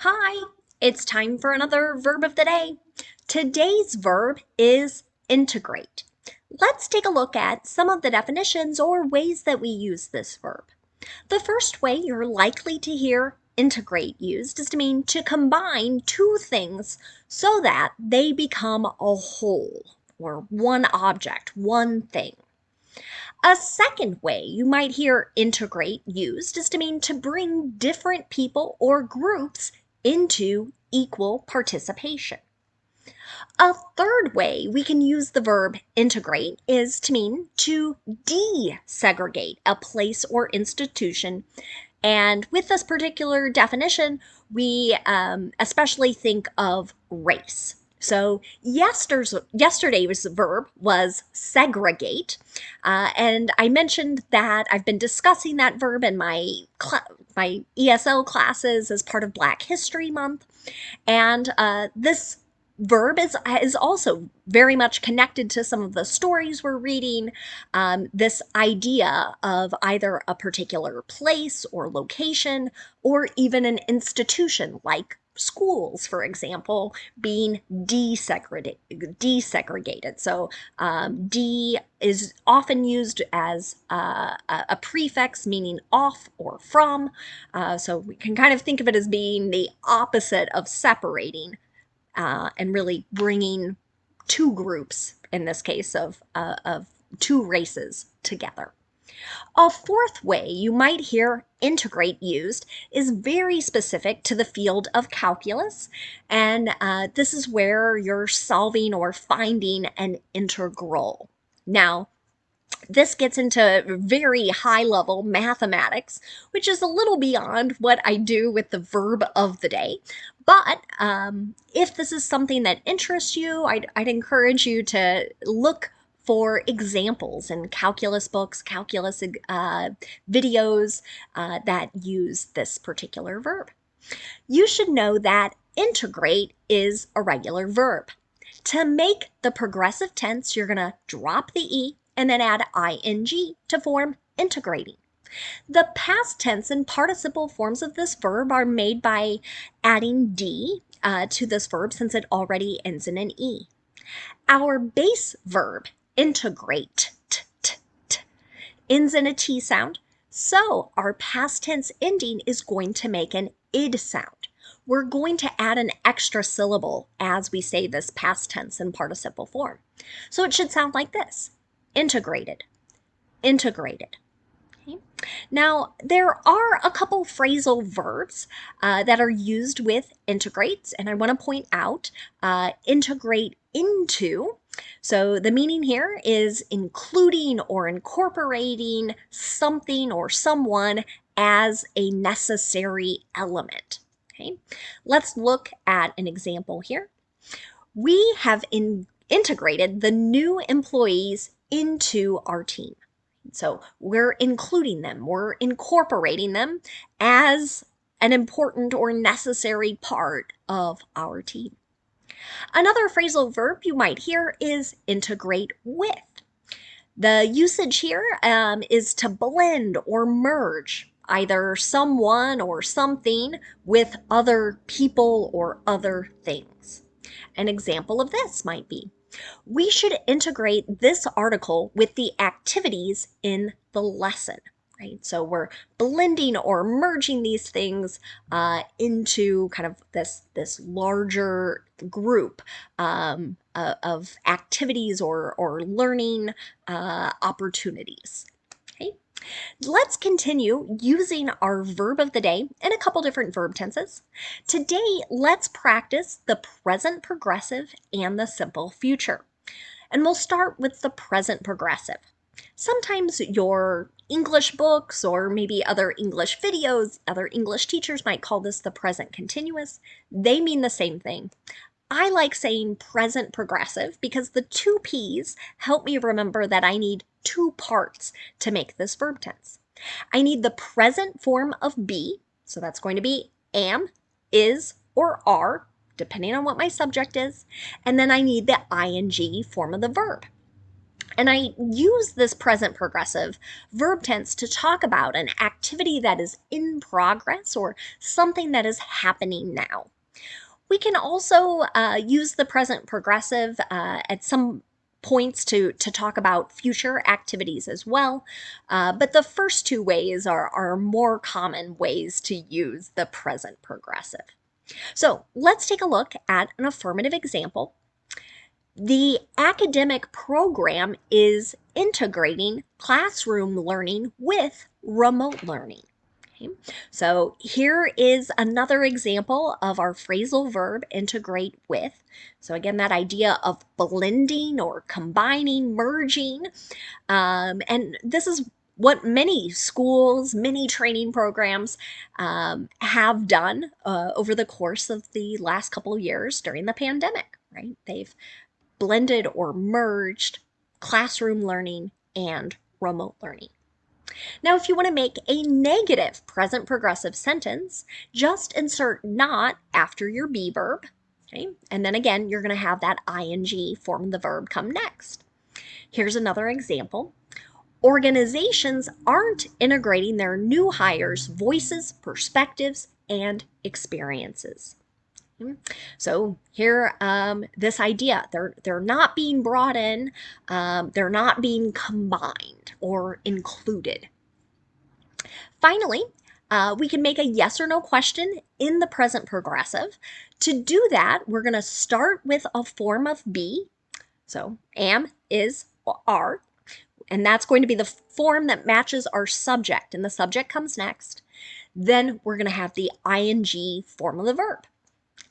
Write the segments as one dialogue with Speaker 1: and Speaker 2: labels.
Speaker 1: Hi, it's time for another verb of the day. Today's verb is integrate. Let's take a look at some of the definitions or ways that we use this verb. The first way you're likely to hear integrate used is to mean to combine two things so that they become a whole or one object, one thing. A second way you might hear integrate used is to mean to bring different people or groups into equal participation. A third way we can use the verb integrate is to mean to desegregate a place or institution. And with this particular definition, we especially think of race. So yesterday's verb was segregate, and I mentioned that I've been discussing that verb in my ESL classes as part of Black History Month, and this verb is also very much connected to some of the stories we're reading. This idea of either a particular place or location, or even an institution like schools, for example, being desegregated. So de is often used as a prefix meaning off or from. So we can kind of think of it as being the opposite of separating, and really bringing two groups, in this case of two races, together. A fourth way you might hear integrate used is very specific to the field of calculus, and this is where you're solving or finding an integral. Now, this gets into very high level mathematics, which is a little beyond what I do with the verb of the day. But if this is something that interests you, I'd encourage you to look for examples in calculus books, calculus videos that use this particular verb. You should know that integrate is a regular verb. To make the progressive tense, you're going to drop the E and then add ing to form integrating. The past tense and participle forms of this verb are made by adding D to this verb since it already ends in an E. Our base verb, integrate, ends in a T sound, so our past tense ending is going to make an id sound. We're going to add an extra syllable as we say this past tense and participle form. So it should sound like this: integrated, integrated. Okay. Now, there are a couple phrasal verbs that are used with integrates, and I want to point out integrate into. So the meaning here is including or incorporating something or someone as a necessary element. Okay, let's look at an example here. We have integrated the new employees into our team. So we're including them, we're incorporating them as an important or necessary part of our team. Another phrasal verb you might hear is integrate with. The usage here is to blend or merge either someone or something with other people or other things. An example of this might be: we should integrate this article with the activities in the lesson, right? So we're blending or merging these things into kind of this larger group of activities or learning opportunities. Okay. Let's continue using our verb of the day in a couple different verb tenses. Today, let's practice the present progressive and the simple future. And we'll start with the present progressive. Sometimes your English books or maybe other English videos, other English teachers might call this the present continuous. They mean the same thing. I like saying present progressive because the two P's help me remember that I need two parts to make this verb tense. I need the present form of be, so that's going to be am, is, or are, depending on what my subject is, and then I need the ing form of the verb. And I use this present progressive verb tense to talk about an activity that is in progress or something that is happening now. We can also use the present progressive at some points to talk about future activities as well. But the first two ways are more common ways to use the present progressive. So let's take a look at an affirmative example. The academic program is integrating classroom learning with remote learning. Okay. So here is another example of our phrasal verb integrate with. So again, that idea of blending or combining, merging. And this is what many schools, many training programs have done over the course of the last couple of years during the pandemic, right? They've blended or merged classroom learning and remote learning. Now, if you want to make a negative present progressive sentence, just insert not after your be verb. Okay? And then again, you're going to have that ing form of the verb come next. Here's another example. Organizations aren't integrating their new hires' voices, perspectives, and experiences. So here, this idea, they're not being brought in, they're not being combined or included. Finally, we can make a yes or no question in the present progressive. To do that, we're going to start with a form of be. So am, is, are. And that's going to be the form that matches our subject, and the subject comes next. Then we're going to have the ing form of the verb.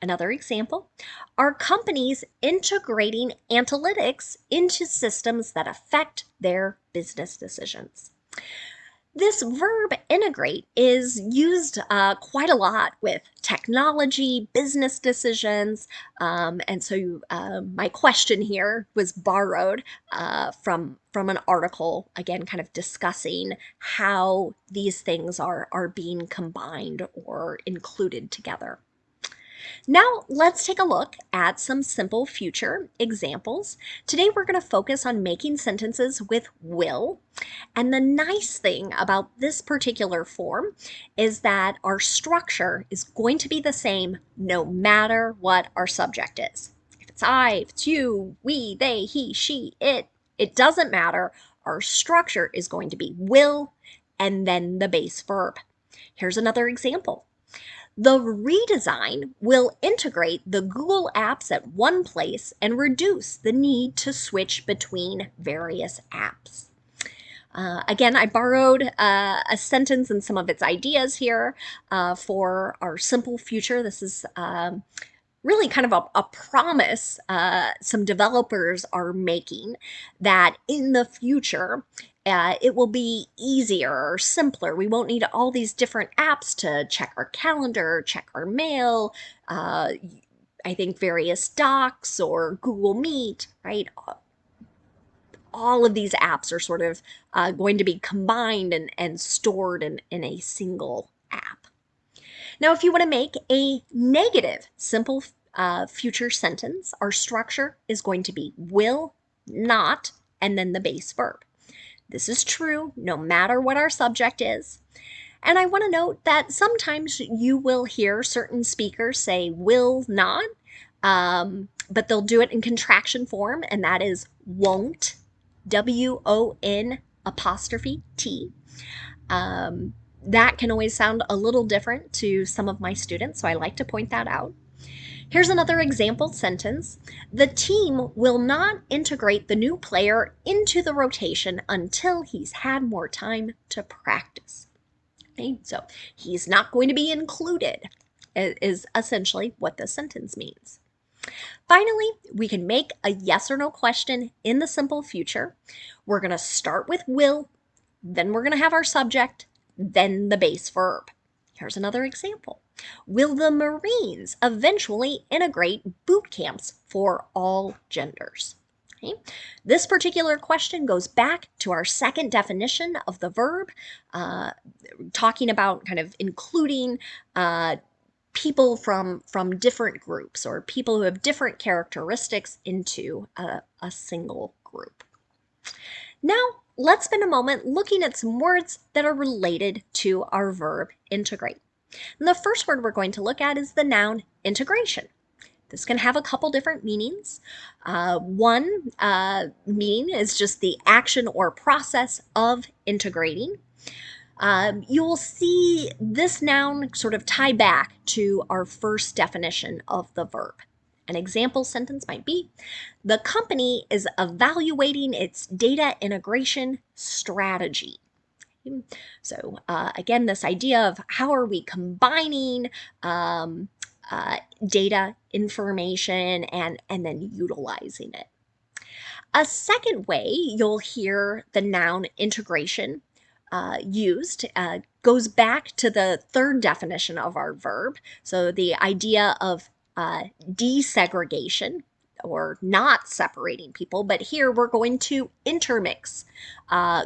Speaker 1: Another example, are companies integrating analytics into systems that affect their business decisions? This verb integrate is used quite a lot with technology, business decisions, and so my question here was borrowed from an article, again, kind of discussing how these things are being combined or included together. Now, let's take a look at some simple future examples. Today, we're going to focus on making sentences with will. And the nice thing about this particular form is that our structure is going to be the same no matter what our subject is. If it's I, if it's you, we, they, he, she, it doesn't matter. Our structure is going to be will and then the base verb. Here's another example. The redesign will integrate the Google apps at one place and reduce the need to switch between various apps. Again, I borrowed a sentence and some of its ideas here for our simple future. This is really kind of a promise some developers are making that in the future it will be easier or simpler. We won't need all these different apps to check our calendar, check our mail, I think various docs or Google Meet, right? All of these apps are sort of going to be combined and stored in a single app. Now, if you want to make a negative simple future sentence, our structure is going to be will, not, and then the base verb. This is true no matter what our subject is. And I want to note that sometimes you will hear certain speakers say will not, but they'll do it in contraction form, and that is won't, W-O-N apostrophe T. That can always sound a little different to some of my students, so I like to point that out. Here's another example sentence. The team will not integrate the new player into the rotation until he's had more time to practice. Okay, so he's not going to be included is essentially what this sentence means. Finally, we can make a yes or no question in the simple future. We're going to start with will, then we're going to have our subject, then the base verb. Here's another example. Will the Marines eventually integrate boot camps for all genders? Okay. This particular question goes back to our second definition of the verb, talking about kind of including people from different groups or people who have different characteristics into a single group. Now, let's spend a moment looking at some words that are related to our verb integrate. And the first word we're going to look at is the noun integration. This can have a couple different meanings. One meaning is just the action or process of integrating. You will see this noun sort of tie back to our first definition of the verb. An example sentence might be, the company is evaluating its data integration strategy. So again, this idea of how are we combining data, information, and then utilizing it. A second way you'll hear the noun integration used goes back to the third definition of our verb. So the idea of desegregation or not separating people, but here we're going to intermix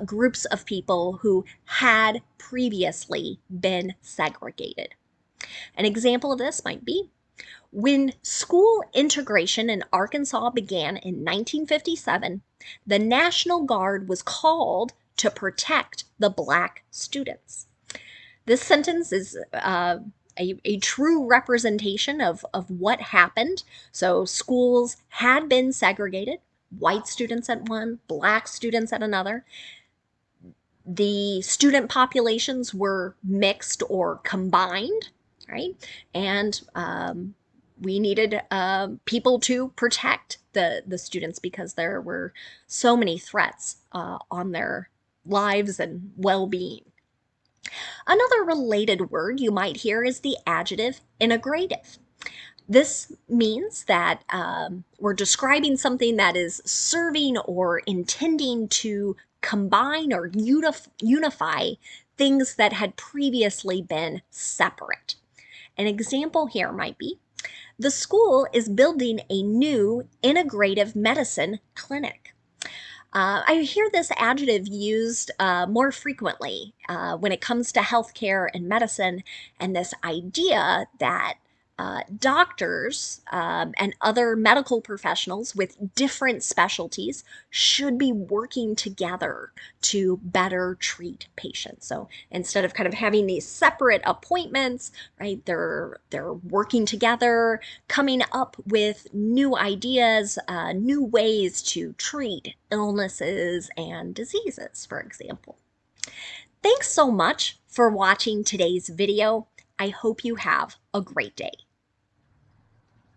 Speaker 1: groups of people who had previously been segregated. An example of this might be, when school integration in Arkansas began in 1957, the National Guard was called to protect the Black students. This sentence is a true representation of what happened. So schools had been segregated, white students at one, Black students at another. The student populations were mixed or combined, right? And we needed people to protect the students because there were so many threats on their lives and well-being. Another related word you might hear is the adjective integrative. This means that we're describing something that is serving or intending to combine or unify things that had previously been separate. An example here might be, the school is building a new integrative medicine clinic. I hear this adjective used more frequently when it comes to healthcare and medicine, and this idea that doctors and other medical professionals with different specialties should be working together to better treat patients. So instead of kind of having these separate appointments, right, they're working together, coming up with new ideas, new ways to treat illnesses and diseases, for example. Thanks so much for watching today's video. I hope you have a great day.